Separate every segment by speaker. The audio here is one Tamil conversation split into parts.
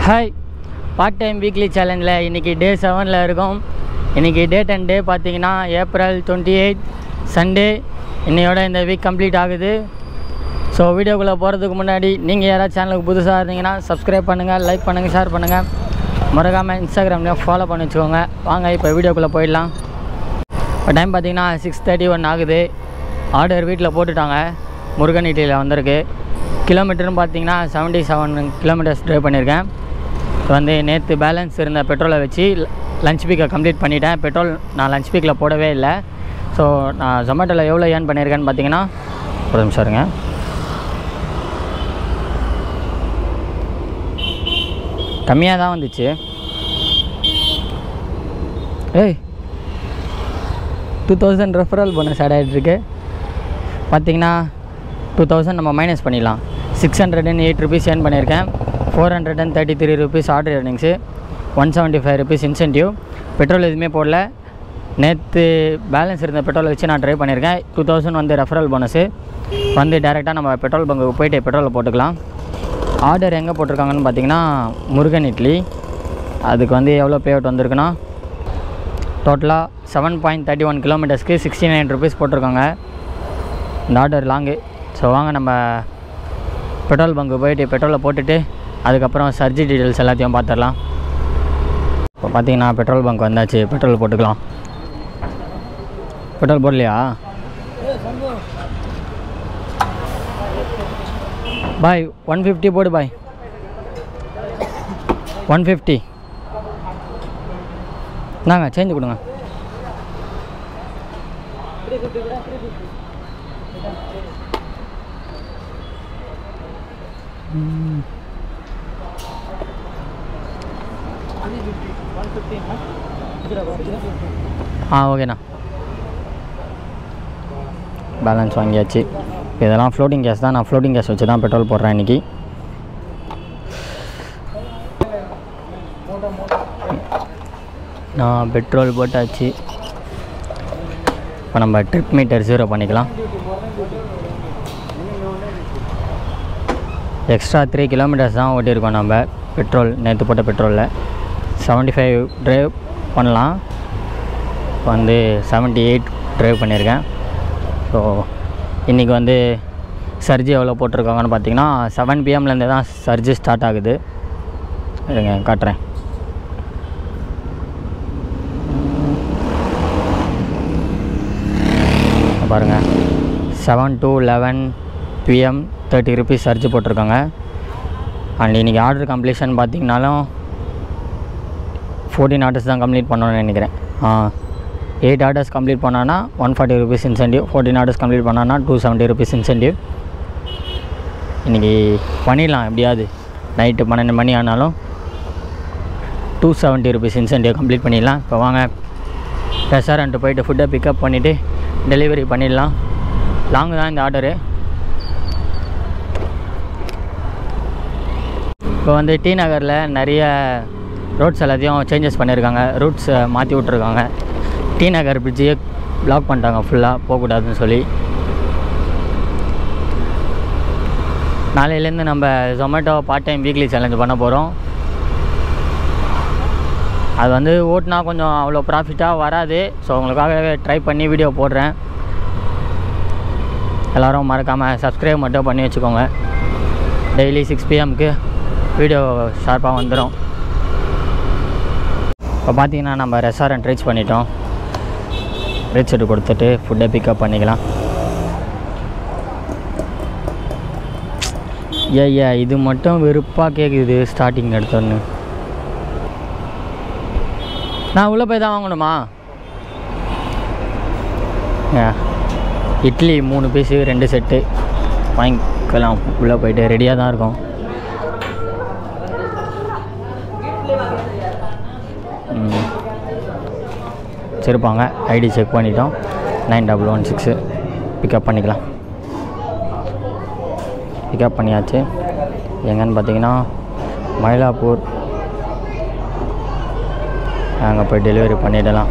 Speaker 1: ஹாய் பார்ட் டைம் வீக்லி சேலஞ்சில் இன்றைக்கி டே 7ல் இருக்கும். இன்றைக்கி டேட் அண்ட் டே பார்த்தீங்கன்னா April 28 சண்டே. இன்னையோட இந்த வீக் கம்ப்ளீட் ஆகுது. ஸோ வீடியோக்குள்ளே போகிறதுக்கு முன்னாடி நீங்கள் யாராவது சேனலுக்கு புதுசாக இருந்தீங்கன்னா சப்ஸ்கிரைப் பண்ணுங்கள், லைக் பண்ணுங்கள், ஷேர் பண்ணுங்கள். மறக்காமல் இன்ஸ்டாகிராம்லேயும் ஃபாலோ பண்ணி வச்சுக்கோங்க. வாங்க இப்போ வீடியோக்குள்ளே போயிடலாம். இப்போ டைம் பார்த்தீங்கன்னா 6:31 ஆகுது. ஆர்டர் வீட்டில் போட்டுட்டாங்க. முருகன் இட்லியில் வந்திருக்கு. கிலோமீட்டர்னு பார்த்தீங்கன்னா 77 கிலோமீட்டர்ஸ் ட்ரைவ் பண்ணியிருக்கேன். வந்து நேற்று பேலன்ஸ் இருந்த பெட்ரோலை வச்சு லஞ்ச் பீக்கை கம்ப்ளீட் பண்ணிட்டேன். பெட்ரோல் நான் லஞ்ச் பீக்கில் போடவே இல்லை. ஸோ நான் ஜொமேட்டோவில் எவ்வளோ ஏர்ன் பண்ணியிருக்கேன்னு பார்த்தீங்கன்னா ஒரு நிமிஷம் இருங்க. கம்மியாக தான் வந்துச்சு. 2000 ரெஃபரல் போனஸ் ஆட் ஆகிட்டுருக்கு. பார்த்தீங்கன்னா 2000 நம்ம மைனஸ் பண்ணிடலாம். 608 ருபீஸ் ஏர்ன் பண்ணியிருக்கேன். 433 rupees order earnings, 175 rupees incentive. Petrol எதுவுமே போடல. நேற்று பேலன்ஸ் இருந்த பெட்ரோலை வச்சு நான் ட்ரைவ் பண்ணியிருக்கேன். 2000 வந்து ரெஃபரல் போனஸு. வந்து டேரெக்டாக நம்ம பெட்ரோல் பங்குக்கு போய்ட்டு பெட்ரோலை போட்டுக்கலாம். ஆர்டர் எங்கே போட்டிருக்காங்கன்னு பார்த்தீங்கன்னா முருகன் இட்லி. அதுக்கு வந்து எவ்வளோ பே அவுட் வந்திருக்குன்னா டோட்டலாக 7.31 கிலோமீட்டர்ஸ்க்கு 69 ருபீஸ் போட்டிருக்காங்க. இந்த ஆர்டர் லாங்கு. ஸோ வாங்க நம்ம பெட்ரோல் பங்கு போய்ட்டு பெட்ரோலை போட்டுட்டு அதுக்கப்புறம் சர்ஜி டீட்டெயில்ஸ் எல்லாத்தையும் பார்த்துடலாம். இப்போ பார்த்தீங்கன்னா பெட்ரோல் பங்க் வந்தாச்சு. பெட்ரோல் போட்டுக்கலாம். பெட்ரோல் போடலையா? பாய் 150 போடு பாய். 150 நாங்கள் சேஞ்சு கொடுங்க. ஓகேண்ணா. பேலன்ஸ் வாங்கியாச்சு. இதெல்லாம் ஃப்ளோட்டிங் கேஸ் தான். நான் ஃப்ளோட்டிங் கேஸ் வச்சு தான் பெட்ரோல் போடுறேன் இன்றைக்கி. நான் பெட்ரோல் போட்டாச்சு. இப்போ நம்ம ட்ரிப் மீட்டர் 0 பண்ணிக்கலாம். எக்ஸ்ட்ரா 3 கிலோமீட்டர்ஸ் தான் ஓட்டியிருக்கோம் நம்ம பெட்ரோல். நேற்று போட்ட பெட்ரோலில் 75 ட்ரைவ் பண்ணலாம். இப்போ வந்து 78 ட்ரைவ் பண்ணியிருக்கேன். ஸோ இன்றைக்கி வந்து சர்ஜி எவ்வளோ போட்டிருக்காங்கன்னு பார்த்தீங்கன்னா 7 PM தான் சர்ஜி ஸ்டார்ட் ஆகுது. இருங்க காட்டுறேன். பாருங்கள் 7 to 11 PM 30 ருபீஸ் சர்ஜ் போட்டிருக்காங்க. அண்ட் இன்றைக்கி ஆர்டர் கம்ப்ளீஷன் பார்த்திங்கனாலும் 14 ஆர்டர்ஸ் தான் கம்ப்ளீட் பண்ணணும்னு நினைக்கிறேன். 8 ஆர்டர்ஸ் கம்ப்ளீட் பண்ணான்னா 140 ருபீஸ் இன்சென்டிவ். 14 ஆர்டர்ஸ் கம்ப்ளீட் பண்ணான்னா 270 ருபீஸ் இன்சென்டிவ். இன்றைக்கி பண்ணிடலாம். எப்படியாவது நைட்டு 12 மணி ஆனாலும் 270 ருபீஸ் இன்சென்டிவ் கம்ப்ளீட் பண்ணிடலாம். இப்போ வாங்க ரெஸ்டாரண்ட்டு போய்ட்டு ஃபுட்டை பிக்கப் பண்ணிவிட்டு டெலிவரி பண்ணிடலாம். லாங்கு தான் இந்த ஆர்டரு. இப்போ வந்து டி நகரில் நிறைய ரோட்ஸ் எல்லாத்தையும் சேஞ்சஸ் பண்ணியிருக்காங்க. ரூட்ஸை மாற்றி விட்ருக்காங்க. டி நகர் பிரிட்ஜையே பிளாக் பண்ணிட்டாங்க ஃபுல்லாக, போகக்கூடாதுன்னு சொல்லி. நாளையிலேருந்து நம்ம Zomato part time weekly challenge பண்ண போகிறோம். அது வந்து ஓட்டினா கொஞ்சம் அவ்வளோ ப்ராஃபிட்டாக வராது. ஸோ உங்களுக்காகவே ட்ரை பண்ணி வீடியோ போடுறேன். எல்லோரும் மறக்காமல் சப்ஸ்கிரைப் மட்டும் பண்ணி வச்சுக்கோங்க. டெய்லி 6 PM வீடியோ ஷார்ப்பாக வந்துடும். இப்போ பார்த்தீங்கன்னா நம்ம ரெஸ்டாரண்ட் ரீச் பண்ணிட்டோம். ரீச் செட்டு கொடுத்துட்டு ஃபுட்டை பிக்கப் பண்ணிக்கலாம். இது மட்டும் வெறுப்பாக கேட்குது ஸ்டார்டிங் எடுத்தோன்னு. நான் உள்ளே போய் தான் வாங்கணுமா? இட்லி 3 பீஸு 2 செட்டு வாங்கிக்கலாம். உள்ளே போய்ட்டு ரெடியாக தான் இருக்கும். வச்சுருப்பாங்க. ஐடி செக் பண்ணிட்டோம். 9116 பிக்கப் பண்ணிக்கலாம். பிக்கப் பண்ணியாச்சு. எங்கன்னு பார்த்தீங்கன்னா மயிலாப்பூர். அங்கே போய் டெலிவரி பண்ணிடலாம்.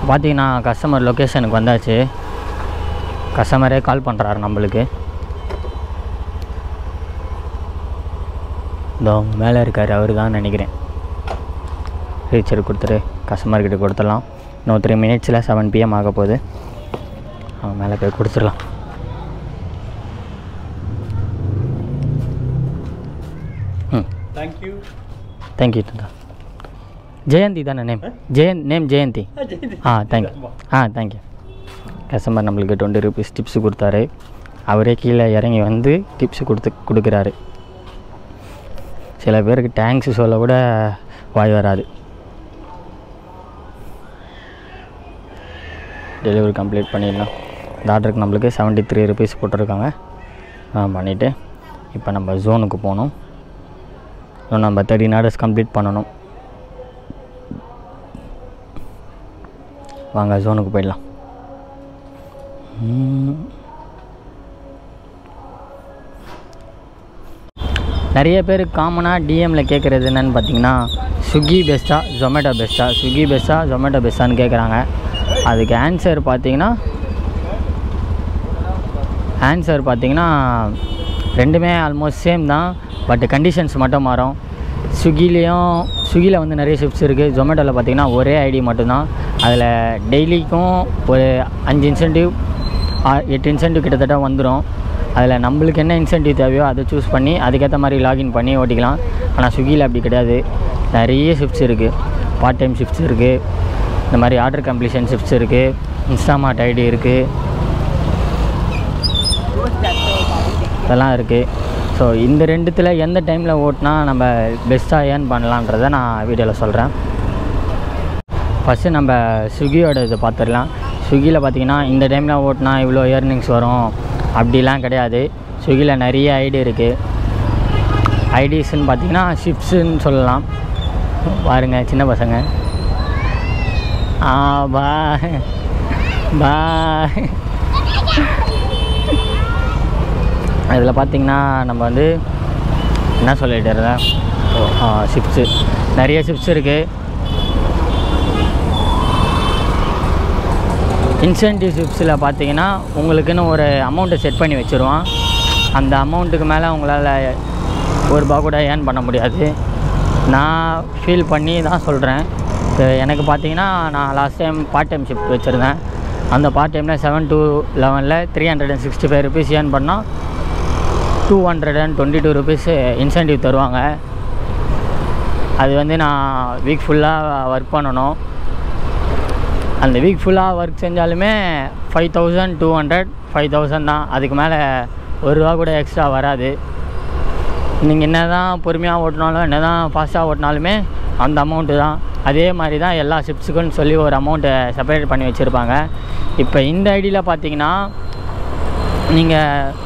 Speaker 1: பார்த்தீங்கன்னா கஸ்டமர் லொக்கேஷனுக்கு வந்தாச்சு. கஸ்டமரே கால் பண்ணுறாரு நம்மளுக்கு. இதோ மேலே இருக்கார், அவர் தான் நினைக்கிறேன். ரீச்சர் கொடுத்துட்டு கஸ்டமர்கிட்ட கொடுத்துடலாம். இன்னும் 3 மினிட்ஸில் 7 PM ஆக போகுது. அவன் மேலே போய் கொடுத்துடலாம். தேங்க்யூ தாத்தா. ஜெயந்தி தானே நேம்? ஜெயந்தி. தேங்க்யூ. கஸ்டமர் நம்மளுக்கு 20 rupees டிப்ஸு கொடுத்தாரு. அவரே கீழே இறங்கி வந்து டிப்ஸு கொடுக்குறாரு. சில பேருக்கு தேங்க்ஸ் சொல்ல கூட வாய் வராது. டெலிவரி கம்ப்ளீட் பண்ணிடலாம். இந்த ஆர்டருக்கு நம்மளுக்கு 73 rupees போட்டிருக்காங்க. பண்ணிவிட்டு இப்போ நம்ம ஜோனுக்கு போகணும். நம்ம 13 orders கம்ப்ளீட் பண்ணணும். வாங்க ஜோனுக்கு போயிடலாம். நிறைய பேர் காமனாக டிஎம்மில் கேட்குறது என்னென்னு பார்த்தீங்கன்னா, ஸ்விக்கி பெஸ்ட்டா ஜொமேட்டோ பெஸ்ட்டா, ஸ்விக்கி பெஸ்ட்டா ஜொமேட்டோ பெஸ்ட்டான்னு கேட்குறாங்க. அதுக்கு ஆன்சர் பார்த்தீங்கன்னா ரெண்டுமே ஆல்மோஸ்ட் சேம் தான். பட் கண்டிஷன்ஸ் மட்டும் மாறும். ஸ்விக்கியில் வந்து நிறைய ஷிஃப்ட்ஸ் இருக்குது. ஜொமேட்டோவில் பார்த்திங்கன்னா ஒரே ஐடி மட்டும்தான். அதில் டெய்லிக்கும் ஒரு 5 இன்சென்டிவ் 8 இன்சென்டிவ் கிட்டத்தட்ட வந்துடும். அதில் நம்மளுக்கு என்ன இன்சென்டிவ் தேவையோ அதை சூஸ் பண்ணி அதுக்கேற்ற மாதிரி லாகின் பண்ணி ஓட்டிக்கலாம். ஆனால் ஸ்விக்கியில் அப்படி கிடையாது. நிறைய ஷிஃப்ட்ஸ் இருக்குது. பார்ட் டைம் ஷிஃப்ட்ஸ் இருக்குது, இந்த மாதிரி ஆர்டர் கம்ப்ளீஷன் ஷிஃப்ட்ஸ் இருக்குது, இன்ஸ்டாமார்ட் ஐடி இருக்குது, இதெல்லாம் இருக்குது. ஸோ இந்த ரெண்டுத்தில் எந்த டைமில் ஓட்டினா நம்ம பெஸ்ட்டாக ஏர்ன் பண்ணலான்றதை நான் வீடியோவில் சொல்கிறேன். ஃபஸ்ட்டு நம்ம ஸ்விக்கியோட இது பார்த்துடலாம். ஸ்விக்கியில் பார்த்திங்கன்னா இந்த டைமில் ஓட்டினா இவ்வளோ ஏர்னிங்ஸ் வரும் அப்படிலாம் கிடையாது. ஸ்விக்கியில் நிறைய ஐடி இருக்குது. ஐடிஸ்ன்னு பார்த்திங்கன்னா ஷிஃப்ட்ஸுன்னு சொல்லலாம். பாருங்கள் சின்ன பசங்க. பாய் இதில் பார்த்திங்கன்னா நம்ம வந்து என்ன சொல்லிட்டு இருந்தேன், ஷிஃப்ட்ஸு நிறைய ஷிஃப்ட்ஸ் இருக்குது. இன்சென்டிவ் ஷிஃப்ட்ஸில் பார்த்திங்கன்னா உங்களுக்குன்னு ஒரு அமௌண்ட்டை செட் பண்ணி வச்சுருவான். அந்த அமௌண்ட்டுக்கு மேலே உங்களால் ₹1 கூட ஏர்ன் பண்ண முடியாது. நான் ஃபீல் பண்ணி தான் சொல்கிறேன். எனக்கு பார்த்திங்கன்னா நான் last time part time shift வச்சுருந்தேன். அந்த பார்ட் டைமில் 7 to 11 365 rupees ஏர்ன் பண்ணால் 222 rupees இன்சென்டிவ் தருவாங்க. அது வந்து நான் வீக் ஃபுல்லாக ஒர்க் பண்ணணும். அந்த வீக் ஃபுல்லாக ஒர்க் செஞ்சாலுமே 5200 5000 தான். அதுக்கு மேலே ₹1 கூட எக்ஸ்ட்ரா வராது. நீங்கள் என்ன தான் பொறுமையாக ஓட்டினாலும் என்ன தான் ஃபாஸ்ட்டாக ஓட்டினாலுமே அந்த அமௌண்ட்டு தான். அதே மாதிரி தான் எல்லா ஷிஃப்ட்ஸுக்குன்னு சொல்லி ஒரு அமௌண்ட்டை செப்பரேட் பண்ணி வச்சுருப்பாங்க. இப்போ இந்த ஐடியில் பார்த்தீங்கன்னா நீங்கள்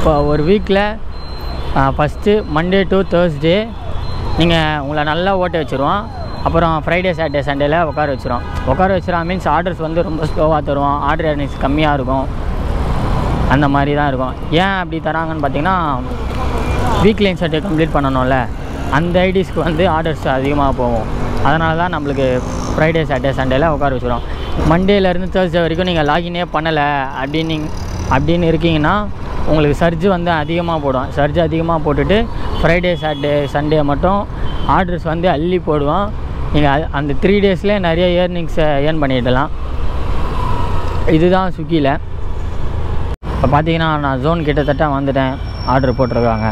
Speaker 1: இப்போ ஒரு வீக்கில் ஃபஸ்ட்டு மண்டே டு தேர்ஸ்டே நீங்கள் உங்களை நல்லா ஓட்ட வச்சுருவோம். அப்புறம் ஃப்ரைடே சாட்டர்டே சண்டேல உட்கார வச்சுருவான். மீன்ஸ் ஆர்டர்ஸ் வந்து ரொம்ப ஸ்லோவாக தருவோம். ஆர்டர் ஏர்னிங்ஸ் கம்மியாக இருக்கும். அந்த மாதிரி தான் இருக்கும். ஏன் அப்படி தராங்கன்னு பார்த்தீங்கன்னா, வீக்லி இன்சென்டிவ் கம்ப்ளீட் பண்ணணும்ல, அந்த ஐடிஸ்க்கு வந்து ஆர்டர்ஸ் அதிகமாக போகும். அதனால தான் நம்மளுக்கு ஃப்ரைடே சாட்டர்டே சண்டேல உட்கார வச்சுருவோம். மண்டேலேருந்து தேர்ஸ்டே வரைக்கும் நீங்கள் லாகினே பண்ணலை அப்படின்னு இருக்கீங்கன்னா உங்களுக்கு சர்ஜ் வந்து அதிகமாக போடும். சர்ஜ் அதிகமாக போட்டுட்டு ஃப்ரைடே சாட்டர்டே சண்டே மட்டும் ஆர்டர்ஸ் வந்து அள்ளி போடுவோம். நீங்கள் அந்த 3 daysலேயே நிறைய ஏர்னிங்ஸை ஏர்ன் பண்ணிடலாம். இதுதான் ஸ்விக்கியில். இப்போ பார்த்தீங்கன்னா நான் ஜோன் கிட்டத்தட்ட வந்துட்டேன். ஆர்டர் போட்டிருக்காங்க.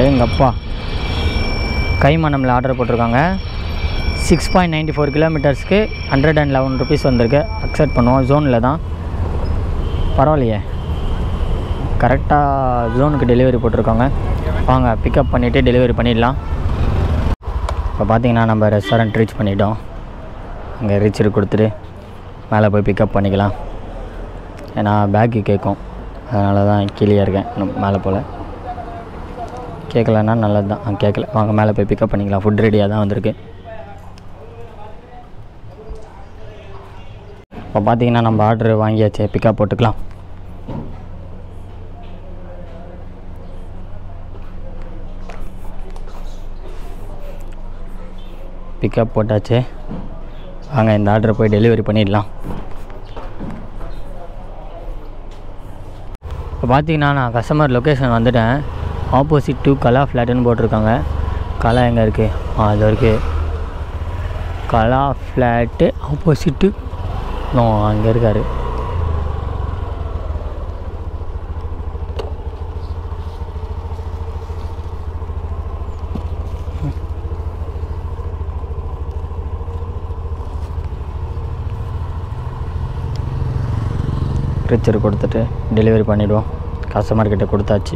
Speaker 1: எங்கப்பா கைமணமில் ஆர்டர் போட்டிருக்காங்க. 6.94 kilometers 111 rupees வந்திருக்கு. அக்செப்ட் பண்ணுவோம். ஜோனில் தான், பரவாயில்லையே. கரெக்டாக ஜோனுக்கு டெலிவரி போட்டிருக்காங்க. வாங்க பிக்கப் பண்ணிவிட்டு டெலிவரி பண்ணிடலாம். இப்போ பார்த்தீங்கன்னா நம்ம ரெஸ்டாரண்ட் ரீச் பண்ணிட்டோம். அங்கே ரீச்சர் கொடுத்துட்டு மேலே போய் பிக்கப் பண்ணிக்கலாம். ஏன்னா பேக்கு கேட்கும், அதனால தான் கீழே இருக்கேன். மேலே போல் கேட்கலன்னா நல்லது தான். கேட்கல, வாங்க மேலே போய் பிக்கப் பண்ணிக்கலாம். ஃபுட் ரெடியாக தான் வந்திருக்கு. இப்போ பார்த்தீங்கன்னா நம்ம ஆர்டர் வாங்கியாச்சு. பிக்கப் போட்டுக்கலாம். பிக்கப் போட்டாச்சு. வாங்க இந்த ஆர்டரை போய் டெலிவரி பண்ணிடலாம். இப்போ பார்த்தீங்கன்னா நான் கஸ்டமர் லொக்கேஷன் வந்துட்டேன். ஆப்போசிட் டு கலா ஃப்ளாட்டுன்னு போட்டிருக்காங்க. கலா எங்கே இருக்குது? அது இருக்குது. கலா ஃப்ளாட்டு ஆப்போசிட்டு அங்கே இருக்கார். ரிச்சர் கொடுத்துட்டு டெலிவரி பண்ணிவிடுவோம். கஸ்டமர்கிட்ட கொடுத்தாச்சு.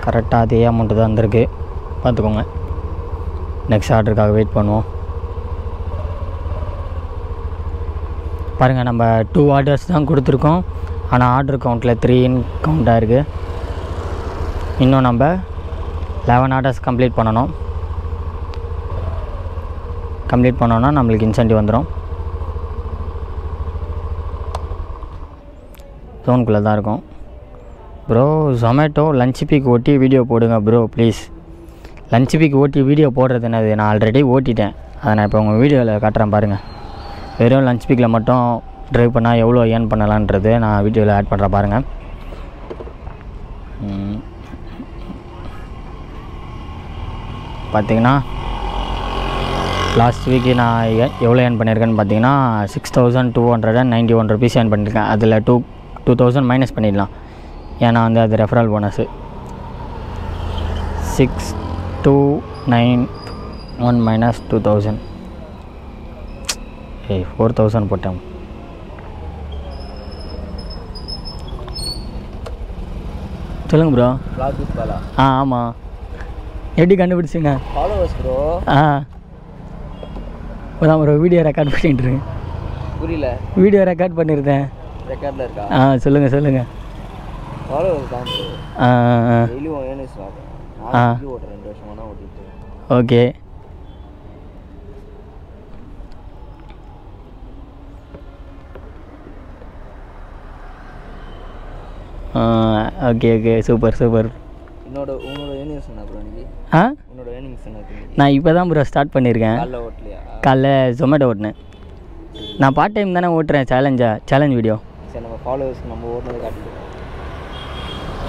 Speaker 1: கரெக்டாக அதே அமௌண்ட்டு தான் வந்திருக்கு, பார்த்துக்கோங்க. நெக்ஸ்ட் ஆர்டருக்காக வெயிட் பண்ணுவோம். பாருங்கள், நம்ம 2 ஆர்டர்ஸ் தான் கொடுத்துருக்கோம். ஆனால் ஆர்டர் கவுண்ட்டில் 3 கவுண்ட் ஆகிருக்கு. இன்னும் நம்ம 11 ஆர்டர்ஸ் கம்ப்ளீட் பண்ணணும். கம்ப்ளீட் பண்ணோன்னா நம்மளுக்கு இன்சென்டிவ் வந்துடும். ஜோனுக்குள்ளே தான் இருக்கும். ப்ரோ ஜொமேட்டோ லஞ்ச் பீக் ஓட்டி வீடியோ போடுங்க ப்ரோ ப்ளீஸ். லஞ்ச் பீக் ஓட்டி வீடியோ போடுறது என்னது? நான் ஆல்ரெடி ஓட்டிட்டேன். அதை நான் இப்போ உங்கள் வீடியோவில் காட்டுறேன் பாருங்கள். வெறும் லஞ்ச் பீக்கில் மட்டும் ட்ரைவ் பண்ணால் எவ்வளோ ஏர்ன் பண்ணலான்றது நான் வீடியோவில் ஆட் பண்ணுறேன் பாருங்கள். பார்த்தீங்கன்னா லாஸ்ட் வீக்கு நான் எவ்வளோ ஏர்ன் பண்ணியிருக்கேன்னு பார்த்தீங்கன்னா 6291 ருபீஸ் ஏர்ன் பண்ணியிருக்கேன். அதில் 2000 மைனஸ் பண்ணிடலாம், ஏன்னா வந்து அது ரெஃபரல் போனஸு. 6291 மைனஸ் 2000 4000 போட்டேன். சொல்லுங்கள் ப்ரோ. ஆமாம். எப்படி கண்டுபிடிச்சிங்க?
Speaker 2: Followers bro.
Speaker 1: இப்போதான் ப்ரோ வீடியோ ரெக்கார்ட் பண்ணிட்டு இருக்கேன்.
Speaker 2: புரியல.
Speaker 1: வீடியோ ரெக்கார்ட் பண்ணியிருந்தேன்.
Speaker 2: ரெக்கார்டில் இருக்கா?
Speaker 1: சொல்லுங்கள்.
Speaker 2: ஃபாலோவர்ஸ் தான் ப்ரோ. டெய்லியும் ஏர்னிங்ஸ் ஆகும். ஓட்டுறேன் 2 வருஷமாக ஓட்டிட்டு.
Speaker 1: ஓகே. Okay super.
Speaker 2: உன்னோட ஏர்னிங்ஸ் என்ன ப்ரோ இன்னைக்கு? உன்னோட ஏர்னிங்ஸ் என்ன?
Speaker 1: நான் இப்போ தான் ப்ரோ ஸ்டார்ட் பண்ணியிருக்கேன். காலைல ஜொமேட்டோ ஓட்டினேன். நான் பார்ட் டைம் தானே ஓட்டுறேன். Challenge video.
Speaker 2: சரி, நம்ம ஃபாலோவர்ஸ் நம்ம ஓட்டுனது காட்டிட்டு.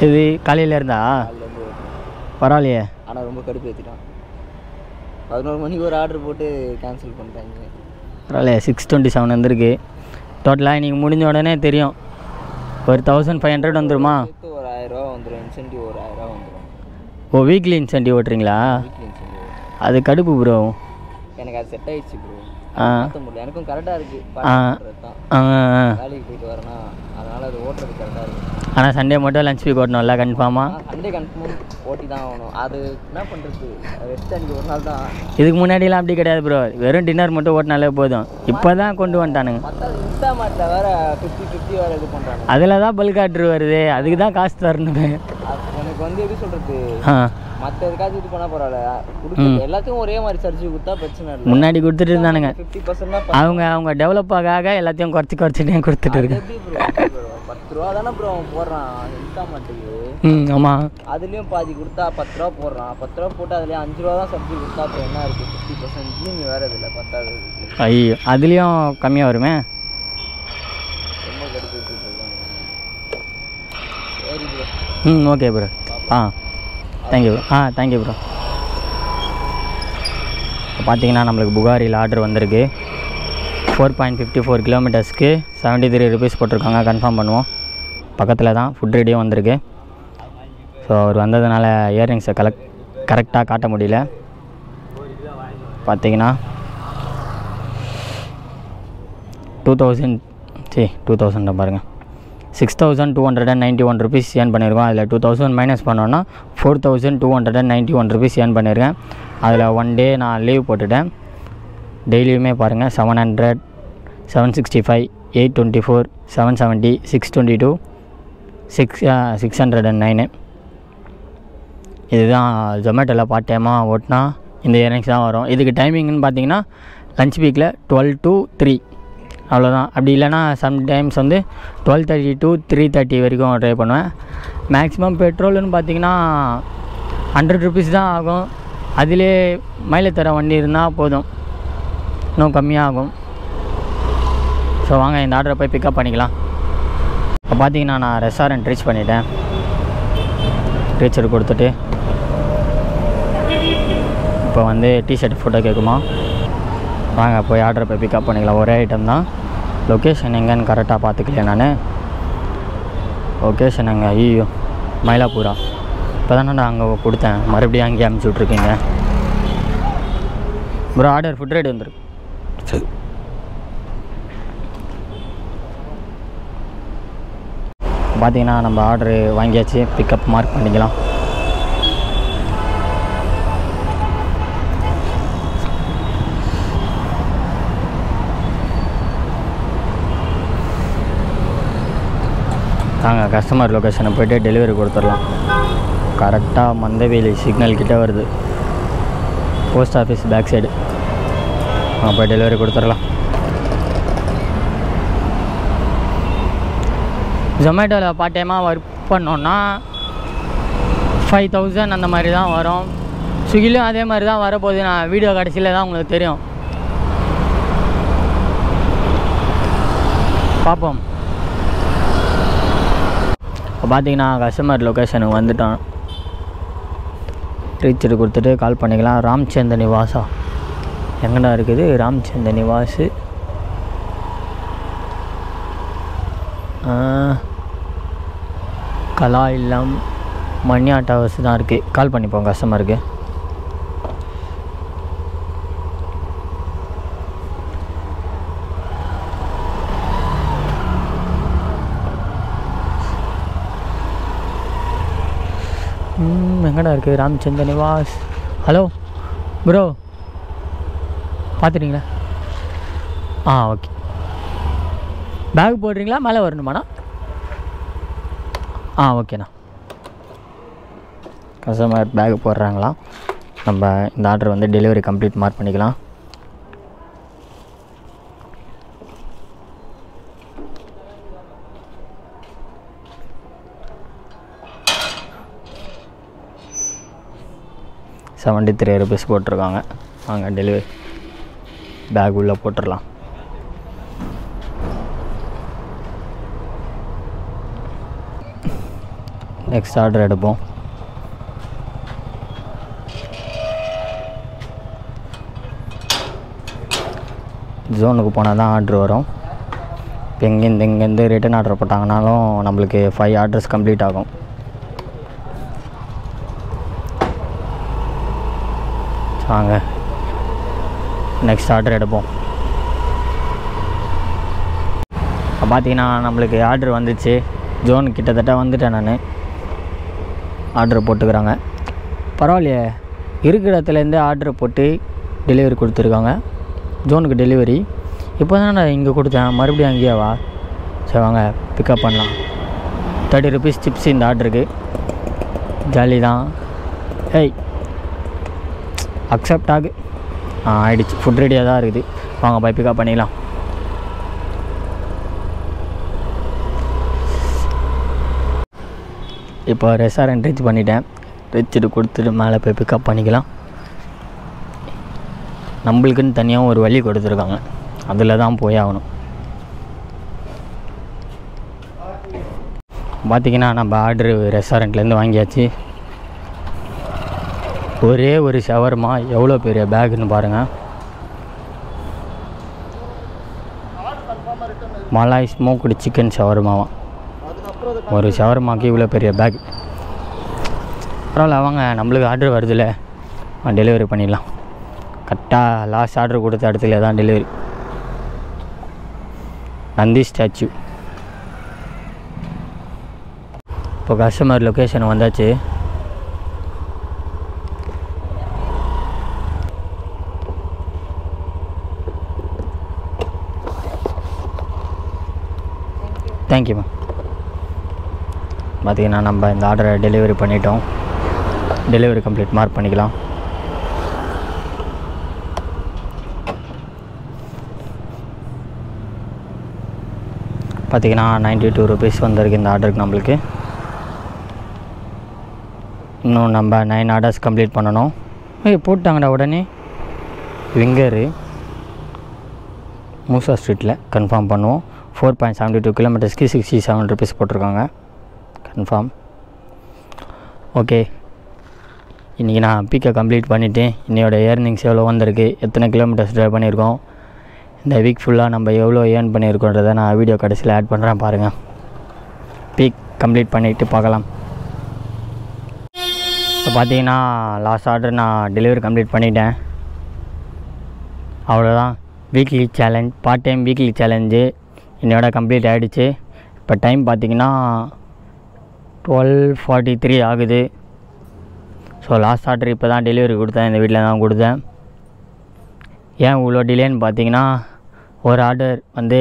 Speaker 1: இது காலையில் இருந்தா பரவாயில்லையே.
Speaker 2: ஆனால் ரொம்ப கடுப்பு ஏற்றிட்டான். 11 மணிக்கு ஒரு ஆர்டர் போட்டு கேன்சல் பண்ணிட்டாங்க.
Speaker 1: பரவாயில்லையே. 627 வந்திருக்கு. டோட்டலாக இன்றைக்கி முடிஞ்ச உடனே தெரியும். ஒரு 1500 வந்துருமா?
Speaker 2: ஒரு 1000 வந்துடும். இன்சென்டிவ் ஒரு 1000 வந்துடும்.
Speaker 1: ஓ, வீக்லி இன்சென்டிவ் ஓட்டுறீங்களா?
Speaker 2: Weekly incentive.
Speaker 1: அது கடுப்பு ப்ரோ.
Speaker 2: எனக்கு அது செட் ஆகிடுச்சு ப்ரோ. மாற்ற முடியல. எனக்கும் கரெக்டாக இருக்குது. வேலைக்கு போயிட்டு வரேன்னா அதனால் அது ஓட்டுறது கரெக்டாக இருக்குது.
Speaker 1: ஆனால் சண்டே மட்டும் லஞ்ச் பீக் ஓட்டணும்ல கன்ஃபார்மாக?
Speaker 2: சண்டே கன்ஃபார்ம் ஓட்டி தான் ஆகணும். அது என்ன பண்ணுறது, ரெஸ்ட் அன்றைக்கி ஒரு நாள் தான்.
Speaker 1: இதுக்கு முன்னாடிலாம் அப்படி கிடையாது ப்ரோ. வெறும் டின்னர் மட்டும் ஓட்டினாலே போதும். இப்போ தான் கொண்டு வந்துட்டானுங்க.
Speaker 2: இன்ஸ்டாமார்ட்டில் வேறு 50-50 வேறு இது பண்ணுறாங்க.
Speaker 1: அதில் தான் பல்க் ஆர்டர் வருது. அதுக்கு தான் காசு தரணுமே.
Speaker 2: எனக்கு வந்து எப்படி சொல்கிறது, மற்ற எதுக்காச்சும் இது பண்ணால் பரவாயில்ல. எல்லாத்தையும் ஒரே மாதிரி சர்ச்சு கொடுத்தா பிரச்சனை இல்லை.
Speaker 1: முன்னாடி கொடுத்துட்டு இருந்தானுங்க.
Speaker 2: 50%
Speaker 1: அவங்க டெவலப் ஆக எல்லாத்தையும் குறைச்சிட்டே கொடுத்துட்டு இருக்கு.
Speaker 2: 10 ரூபா தானே ப்ரோ அவன் போடுறான் இன்ஸ்டாமார்ட்டுக்கு.
Speaker 1: ஆமாம்.
Speaker 2: அதுலேயும் பாதி கொடுத்தா 10 ரூபா போடுறான். 10 ரூபா போட்டு அதுலேயே 5 ரூபா தான் சப்ஜி கொடுத்தா அப்புறம் என்ன இருக்குது? 50% நீங்கள் வேறு இதில் 10வது.
Speaker 1: ஐயோ, அதுலேயும் கம்மியாக வருமே.
Speaker 2: ரொம்ப கடுப்பு வச்சுருக்காங்க. சரி bro.
Speaker 1: Okay bro. Thank you thank you bro. இப்போ பார்த்தீங்கன்னா நம்மளுக்கு புகாரியில் ஆர்டர் வந்திருக்கு. 4.54 கிலோமீட்டர்ஸ்க்கு 73 ருபீஸ் போட்டிருக்காங்க. கன்ஃபார்ம் பண்ணுவோம். பக்கத்தில் தான் ஃபுட் ரெடியும் வந்திருக்கு. ஸோ அவர் வந்ததுனால இயர்ரிங்ஸை கரெக்டாக காட்ட முடியல. பார்த்தீங்கன்னா 2000 பாருங்கள். 6291 ருபீஸ் ஏர்ன் பண்ணியிருக்கோம். அதில் 2000 மைனஸ் பண்ணோன்னா 4291 ருபீஸ் ஏர்ன் பண்ணியிருக்கேன். அதில் 1 டே நான் லீவ் போட்டுட்டேன். டெய்லியுமே பாருங்கள் 700, 765, 824, 770, 622, 609. இதுதான் ஜொமேட்டோவில் பார்ட் டைமாக ஓட்டினா இந்த இயர்னிங்ஸ் தான் வரும். இதுக்கு டைமிங்னு பார்த்தீங்கன்னா லஞ்ச் வீக்கில் 12 to 3 அவ்வளோதான். அப்படி இல்லைனா சம்டைம்ஸ் வந்து 12:30 to 3:30 வரைக்கும் ட்ரை பண்ணுவேன். மேக்ஸிமம் பெட்ரோல்னு பார்த்தீங்கன்னா 100 ருபீஸ் தான் ஆகும். அதிலே மைலேஜ் தர வண்டி இருந்தால் போதும், இன்னும் கம்மியாக ஆகும். ஸோ வாங்க இந்த ஆர்டரை போய் பிக்கப் பண்ணிக்கலாம். இப்போ பார்த்தீங்கன்னா நான் ரெஸ்டாரண்ட் ரீச் பண்ணிட்டேன். ரீச்சர் கொடுத்துட்டு இப்போ வந்து டிஷர்ட் ஃபோட்டோ கேட்குமா, வாங்க போய் ஆர்டரை போய் பிக்கப் பண்ணிக்கலாம். ஒரே ஐட்டம் தான். லொக்கேஷன் எங்கேன்னு கரெக்டாக பார்த்துக்கலையே நான். லொக்கேஷன் எங்கே? ஐயோ மயிலாப்பூரா. இப்போ தானே நான் அங்கே கொடுத்தேன், மறுபடியும் அங்கேயே அனுப்பிச்சி விட்ருக்கீங்க ப்ரோ. ஆர்டர் ஃபுட் ரெடி வந்துருக்கு. சரி பார்த்தீங்கன்னா நம்ம ஆர்டரு வாங்கியாச்சு. பிக்கப் மார்க் பண்ணிக்கலாம். நாங்கள் கஸ்டமர் லொக்கேஷனை போய்ட்டு டெலிவரி கொடுத்துடலாம். கரெக்டாக மந்தவேலி சிக்னல் கிட்டே வருது, போஸ்ட் ஆஃபீஸ் பேக் சைடு. போய் டெலிவரி கொடுத்துடலாம். ஜொமேட்டோவில் பார்ட் டைமாக ஒர்க் பண்ணோன்னா 5000 அந்த மாதிரி தான் வரும். ஸ்விக்கிலையும் அதே மாதிரி தான் வரப்போகுது. நான் வீடியோ கடைசியில் தான் உங்களுக்கு தெரியும். பார்ப்போம். இப்போ பார்த்தீங்கன்னா கஸ்டமர் லொக்கேஷனுக்கு வந்துட்டோம். ரீச்சர் கொடுத்துட்டு கால் பண்ணிக்கலாம். ராம்சந்திர நிவாஸா எங்கடா இருக்குது? ராம்சந்திர நிவாஸு கலா இல்லம் மணியா டவர்ஸ் தான் இருக்குது. கால் பண்ணிப்போம் கஸ்டமருக்கு. எங்கடா இருக்குது? ராம்சந்திர நிவாஸ். ஹலோ ப்ரோ, பார்த்துட்டீங்களா? ஓகே. பேக் போடுறீங்களா? மேலே வரணுமாண்ணா? ஓகேண்ணா. கஸ்டமர் பேக் போடுறாங்களா? நம்ம இந்த ஆர்டர் வந்து டெலிவரி கம்ப்ளீட் மார்க் பண்ணிக்கலாம். ₹73 போட்டிருக்காங்க. வாங்க டெலிவரி பேக் உள்ளே போட்டுடலாம். நெக்ஸ்ட் ஆர்டர் எடுப்போம். ஜோனுக்கு போனால் தான் ஆர்டர் வரும். இப்போ இங்கேருந்து ரிட்டன் ஆர்டர் போட்டாங்கனாலும் நம்மளுக்கு 5 ஆர்டர்ஸ் கம்ப்ளீட் ஆகும். வாங்க நெக்ஸ்ட் ஆர்டர் எடுப்போம். இப்போ பார்த்தீங்கன்னா நம்மளுக்கு ஆர்டர் வந்துச்சு. ஜோன் கிட்டத்தட்ட வந்துட்டேன் நான். ஆர்டர் போட்டுக்கிறாங்க. பரவாயில்லையே, இருக்கிற இடத்துலேருந்து ஆர்டர் போட்டு டெலிவரி கொடுத்துருக்காங்க. ஜோனுக்கு டெலிவரி இப்போ தான் நான் இங்கே கொடுத்தேன், மறுபடியும் அங்கேயாவா? சரி வாங்க பிக்கப் பண்ணலாம். ₹30 டிப்ஸ் இந்த ஆர்டருக்கு. ஜாலி தான். அக்செப்ட் ஆகு. ஆகிடுச்சு. ஃபுட் ரெடியாக தான் இருக்குது. வாங்க போய் பிக்கப் பண்ணிக்கலாம். இப்போ ரெஸ்டாரண்ட் ரீச் பண்ணிட்டேன். ரீச்சுட்டு கொடுத்துட்டு மேலே போய் பிக்கப் பண்ணிக்கலாம். நம்மளுக்குன்னு தனியாக ஒரு வழி கொடுத்துருக்காங்க, அதில் தான் போய் ஆகணும். பார்த்திங்கன்னா நம்ம ஆர்டரு ரெஸ்டாரண்ட்லேருந்து வாங்கியாச்சு. ஒரே ஒரு ஷவர்மா எவ்வளோ பெரிய பேக்குன்னு பாருங்கள். மலாய் ஸ்மோக்டு சிக்கன் ஷவர்மாவா. ஒரு ஷவர்மாக்கு இவ்வளோ பெரிய பேக். பரவாயில்ல, வாங்க நம்மளுக்கு ஆர்டர் வருதுல்ல, டெலிவரி பண்ணிடலாம். கரெக்டாக லாஸ்ட் ஆர்டர் கொடுத்த இடத்துல தான் டெலிவரி. நந்தி ஸ்டாச்சு. இப்போ கஸ்டமர் லொக்கேஷன் வந்தாச்சு. Thank you ma'am. பார்த்திங்கன்னா நம்ம இந்த ஆர்டரை டெலிவரி பண்ணிட்டோம். டெலிவரி கம்ப்ளீட் மார்க் பண்ணிக்கலாம். பார்த்திங்கன்னா ₹92 வந்திருக்கு இந்த ஆர்டருக்கு நம்மளுக்கு. இன்னும் நம்ம 9 ஆர்டர்ஸ் கம்ப்ளீட் பண்ணணும். போட்டாங்கடா உடனே. விங்கரு மூசா ஸ்ட்ரீட்டில் கன்ஃபார்ம் பண்ணுவோம். 4.72 கிலோமீட்டர்ஸ்க்கு 67 ருபீஸ் போட்டிருக்காங்க. கன்ஃபார்ம். ஓகே, இன்றைக்கி நான் பீக்கை கம்ப்ளீட் பண்ணிவிட்டு இன்னையோட ஏர்னிங்ஸ் எவ்வளோ வந்திருக்கு, எத்தனை கிலோமீட்டர்ஸ் ட்ரைவ் பண்ணியிருக்கோம், இந்த வீக் ஃபுல்லாக நம்ம எவ்வளோ ஏர்ன் பண்ணியிருக்கோன்றதை நான் வீடியோ கடைசியில் ஆட் பண்ணுறேன் பாருங்கள். பீக் கம்ப்ளீட் பண்ணிவிட்டு பார்க்கலாம். இப்போ பார்த்தீங்கன்னா லாஸ்ட் ஆர்டர் நான் டெலிவரி கம்ப்ளீட் பண்ணிட்டேன். அவ்வளோதான். Weekly challenge, part time weekly challenge என்னோட கம்ப்ளீட் ஆகிடுச்சு. இப்போ டைம் பார்த்திங்கன்னா 12:43 ஆகுது. ஸோ லாஸ்ட் ஆர்டர் இப்போ தான் டெலிவரி கொடுத்தேன், இந்த வீட்டில் தான் கொடுத்தேன். ஏன் இவ்வளோ டிலேன்னு பார்த்தீங்கன்னா, ஒரு ஆர்டர் வந்து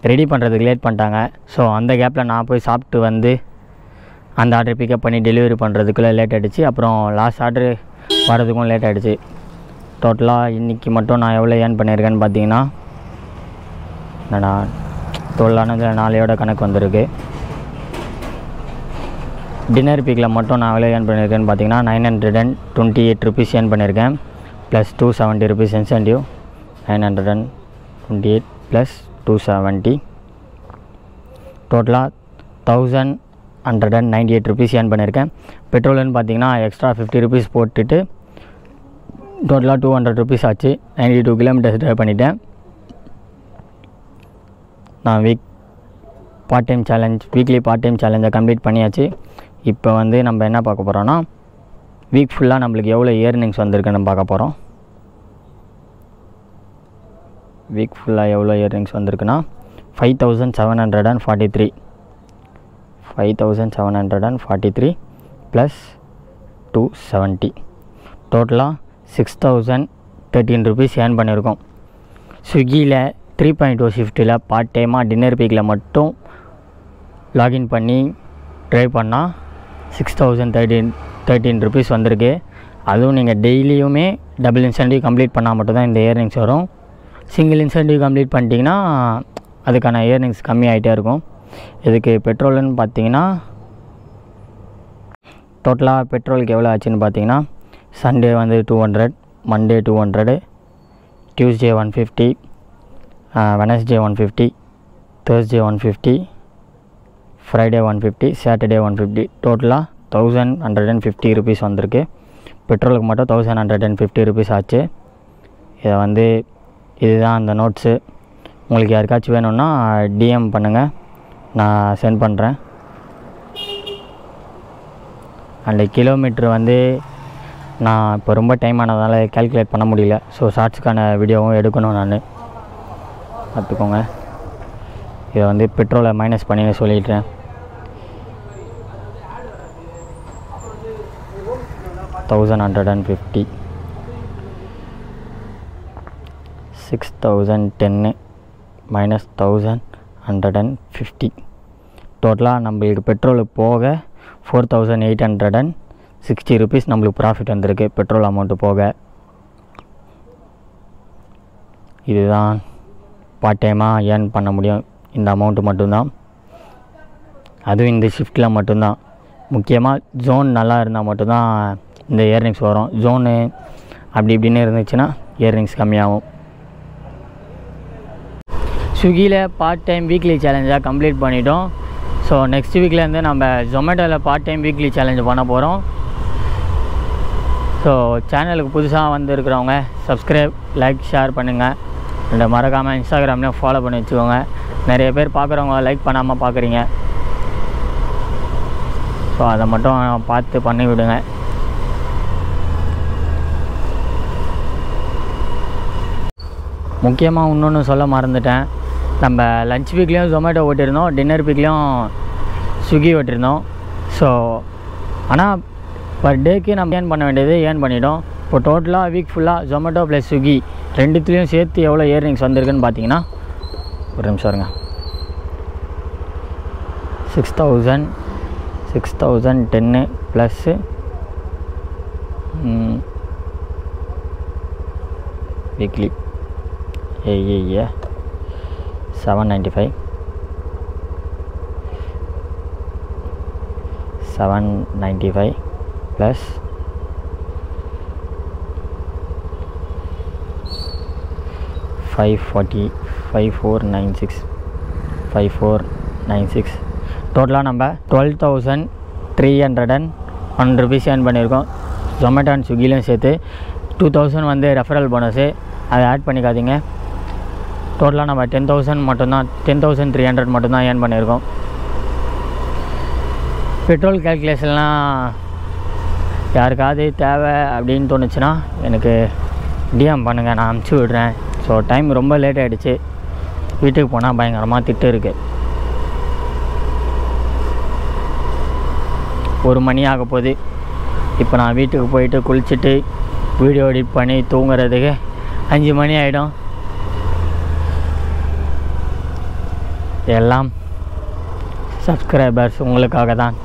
Speaker 1: ரெடி பண்ணுறதுக்கு லேட் பண்ணிட்டாங்க. ஸோ அந்த கேப்பில் நான் போய் சாப்பிட்டு வந்து அந்த ஆர்டர் பிக்கப் பண்ணி டெலிவரி பண்ணுறதுக்குள்ளே லேட் ஆகிடுச்சு. அப்புறம் லாஸ்ட் ஆர்டர் வரதுக்கும் லேட் ஆகிடுச்சு. டோட்டலாக இன்றைக்கி மட்டும் நான் எவ்வளோ ஏர்ன் பண்ணியிருக்கேன்னு பார்த்தீங்கன்னா, என்னடா டோட்டலானதில் 4 கணக்கு வந்திருக்கு. டின்னர் பீக்கில் மட்டும் நான் எவ்வளோ ஏர்ன் பண்ணியிருக்கேன்னு பார்த்தீங்கன்னா 928 ருபீஸ் ஏர்ன் பண்ணியிருக்கேன். Plus 270 rupees incentive. 928 ப்ளஸ் 270 டோட்டலாக 1198 ருபீஸ் ஏர்ன் பண்ணியிருக்கேன். பெட்ரோல்னு பார்த்தீங்கன்னா எக்ஸ்ட்ரா 50 ருபீஸ் போட்டுட்டு டோட்டலாக 200 ருபீஸ் ஆச்சு. 92 கிலோமீட்டர்ஸ் ட்ரைவ் பண்ணிட்டேன். நான் வீக்லி பார்ட் டைம் சேலஞ்சை கம்ப்ளீட் பண்ணியாச்சு. இப்போ வந்து நம்ம என்ன பார்க்க போகிறோன்னா, வீக் ஃபுல்லாக நம்மளுக்கு எவ்வளோ ஏர்னிங்ஸ் வந்திருக்குன்னு பார்க்க போகிறோம். வீக் ஃபுல்லாக எவ்வளோ ஏர்னிங்ஸ் வந்திருக்குன்னா 5743 5743 ப்ளஸ் 270 டோட்டலாக 6013 ருபீஸ் ஏர்ன் பண்ணியிருக்கோம். ஸ்விக்கியில் 3.0 ஷிஃப்ட்டில் பார்ட் டைமாக டின்னர் பீக்கில் மட்டும் லாகின் பண்ணி ட்ரை பண்ணால் 6013 ருபீஸ் வந்திருக்கு. அதுவும் நீங்கள் டெய்லியுமே டபுள் இன்சென்டிவ் கம்ப்ளீட் பண்ணால் மட்டும்தான் இந்த ஏர்னிங்ஸ் வரும். சிங்கிள் இன்சென்டிவ் கம்ப்ளீட் பண்ணிட்டீங்கன்னா அதுக்கான ஏர்னிங்ஸ் கம்மியாகிட்டே இருக்கும். இதுக்கு பெட்ரோல்னு பார்த்தீங்கன்னா, டோட்டலாக பெட்ரோலுக்கு எவ்வளோ ஆச்சுன்னு பார்த்தீங்கன்னா, சண்டே வந்து 200, Monday 200, Tuesday 150, Wednesday 150, Thursday 150, Friday 150, Saturday 150, டோட்டலாக 1150 ருபீஸ் வந்திருக்கு. பெட்ரோலுக்கு மட்டும் 1150 ருபீஸ் ஆச்சு. இதை வந்து இதுதான் அந்த நோட்ஸு. உங்களுக்கு யாருக்காச்சும் வேணும்னா டிஎம் பண்ணுங்கள், நான் சென்ட் பண்ணுறேன். அண்ட் கிலோமீட்ரு வந்து நான் இப்போ ரொம்ப டைம் ஆனதால் கால்குலேட் பண்ண முடியல. ஸோ ஷார்ட்ஸுக்கான வீடியோவும் எடுக்கணும் நான், பார்த்துக்கோங்க. இதை வந்து பெட்ரோலை மைனஸ் பண்ணி சொல்லிடுறேன். 1150 6010 மைனஸ் 1150 டோட்டலாக நம்மளுக்கு பெட்ரோலுக்கு போக 4860 ருபீஸ் நம்மளுக்கு ப்ராஃபிட் வந்திருக்கு பெட்ரோல் அமௌண்ட்டு போக. இதுதான் பார்ட் டைமாக ஏர்ன் பண்ண முடியும் இந்த அமௌண்ட்டு மட்டும்தான். அதுவும் இந்த ஷிஃப்ட்டில் மட்டும்தான். முக்கியமாக ஜோன் நல்லா இருந்தால் மட்டும்தான் இந்த ஏர்னிங்ஸ் வரும். ஜோனு அப்படி இப்படின்னு இருந்துச்சுன்னா ஏர்னிங்ஸ் கம்மியாகும். ஸ்விக்கியில் பார்ட் டைம் வீக்லி சேலஞ்சாக கம்ப்ளீட் பண்ணிட்டோம். ஸோ நெக்ஸ்ட் வீக்லேருந்து நம்ம ஜொமேட்டோவில் பார்ட் டைம் வீக்லி சேலஞ்சு பண்ண போகிறோம். ஸோ சேனலுக்கு புதுசாக வந்துருக்கிறவங்க சப்ஸ்கிரைப், லைக், ஷேர் பண்ணுங்கள். அண்ட் மறக்காமல் இன்ஸ்டாகிராம்லேயும் ஃபாலோ பண்ணி வச்சுக்கோங்க. நிறைய பேர் பார்க்குறவங்க லைக் பண்ணாமல் பார்க்குறீங்க. ஸோ அதை மட்டும் பார்த்து பண்ணி விடுங்க. முக்கியமாக இன்னொன்று சொல்ல மறந்துட்டேன். நம்ம லஞ்ச் வீக்லேயும் ஜொமேட்டோ ஓட்டியிருந்தோம், டின்னர் வீக்லேயும் ஸ்விக்கி ஓட்டியிருந்தோம். ஸோ ஆனால் பர் டேக்கு நம்ம ஏர்ன் பண்ண வேண்டியது ஏர்ன் பண்ணிட்டோம். இப்போ டோட்டலாக வீக் ஃபுல்லாக ஜொமேட்டோ ப்ளஸ் ஸ்விக்கி ரெண்டுத்துலேயும் சேர்த்து எவ்வளோ ஏர்னிங்ஸ் வந்திருக்குன்னு பார்த்தீங்கன்னா, ஒரு நிமிஷம் இருங்க, 6010 ப்ளஸ்ஸு வீக்லி 795 ப்ளஸ் 540 5496 டோட்டலாக நம்ம 12,301 ருபீஸ் ஏர்ன் பண்ணியிருக்கோம். ஜொமேட்டோ அண்ட் ஸ்விக்கிலையும் சேர்த்து 2000 வந்து ரெஃபரல் போனஸு, அதை ஆட் பண்ணிக்காதீங்க. டோட்டலாக நம்ம 10,000 மட்டும்தான் 10,300 மட்டும்தான் ஏர்ன் பண்ணியிருக்கோம். பெட்ரோல் கேல்குலேஷன்லாம் யாருக்காவது தேவை அப்படின்னு தோணுச்சுன்னா எனக்கு டிஎம் பண்ணுங்கள், நான் அனுப்பிச்சி விடுறேன். ஸோ டைம் ரொம்ப லேட் ஆகிடுச்சு, வீட்டுக்கு போனால் பயங்கரமாக திட்டு இருக்குது. 1 மணி ஆக போகுது. இப்போ நான் வீட்டுக்கு போயிட்டு குளிச்சுட்டு வீடியோ எடிட் பண்ணி தூங்குறதுக்கு 5 மணி ஆகிடும். எல்லாம் சப்ஸ்கிரைபர்ஸ் உங்களுக்காக தான்.